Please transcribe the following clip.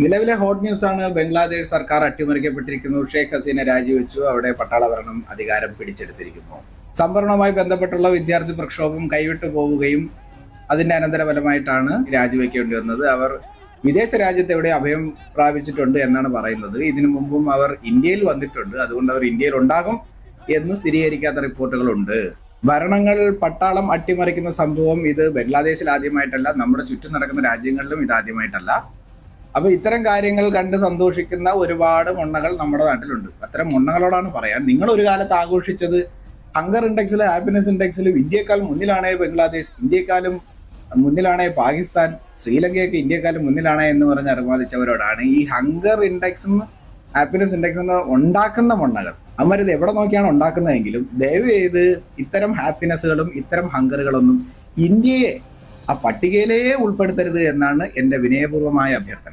നിലവിലെ hot news ആണ്. ബംഗ്ലാദേശ് സർക്കാർ അട്ടിമറിക്കപ്പെട്ടിരിക്കുന്നു. ഷെയ്ഖ് ഹസീന രാജിവെച്ചു. അവിടെ പട്ടാള ഭരണം അധികാരം പിടിച്ചെടുത്തിരിക്കുന്നു. സംവരണവുമായി ബന്ധപ്പെട്ടുള്ള വിദ്യാർത്ഥി പ്രക്ഷോഭം കൈവിട്ടു പോവുകയും അതിന്റെ അനന്തരഫലമായിട്ടാണ് രാജിവെക്കേണ്ടി വന്നത്. അവർ വിദേശ രാജ്യത്ത് എവിടെ അഭയം പ്രാപിച്ചിട്ടുണ്ട് എന്നാണ് പറയുന്നത്. ഇതിനു മുമ്പും അവർ ഇന്ത്യയിൽ വന്നിട്ടുണ്ട്. അതുകൊണ്ട് അവർ ഇന്ത്യയിൽ ഉണ്ടാകും എന്ന് സ്ഥിരീകരിക്കാത്ത റിപ്പോർട്ടുകളുണ്ട്. ഭരണങ്ങൾ പട്ടാളം അട്ടിമറിക്കുന്ന സംഭവം ഇത് ബംഗ്ലാദേശിൽ ആദ്യമായിട്ടല്ല, നമ്മുടെ ചുറ്റും നടക്കുന്ന രാജ്യങ്ങളിലും ഇത് ആദ്യമായിട്ടല്ല. അപ്പൊ ഇത്തരം കാര്യങ്ങൾ കണ്ട് സന്തോഷിക്കുന്ന ഒരുപാട് മൊണ്ണകൾ നമ്മുടെ നാട്ടിലുണ്ട്. അത്തരം മൊണ്ണകളോടാണ് പറയാൻ, നിങ്ങൾ ഒരു കാലത്ത് ആഘോഷിച്ചത് ഹങ്കർ ഇൻഡെക്സിലും ഹാപ്പിനെസ് ഇൻഡെക്സിലും ഇന്ത്യക്കാൾ മുന്നിലാണേ ബംഗ്ലാദേശ്, ഇന്ത്യക്കാളും മുന്നിലാണേ പാകിസ്ഥാൻ, ശ്രീലങ്കയൊക്കെ ഇന്ത്യക്കാളും മുന്നിലാണേ എന്ന് പറഞ്ഞ് അറുമാദിച്ചവരോടാണ് ഈ ഹങ്കർ ഇൻഡെക്സും ഹാപ്പിനെസ് ഇൻഡെക്സും ഉണ്ടാക്കുന്ന മൊണ്ണകൾ. അവരിത് എവിടെ നോക്കിയാണ് ഉണ്ടാക്കുന്നതെങ്കിലും ദയവ് ചെയ്ത് ഇത്തരം ഹാപ്പിനെസ്സുകളും ഇത്തരം ഹങ്കറുകളൊന്നും ഇന്ത്യയെ ആ പട്ടികയിലേ ഉൾപ്പെടുത്തരുത് എന്നാണ് എൻ്റെ വിനയപൂർവമായ അഭ്യർത്ഥന.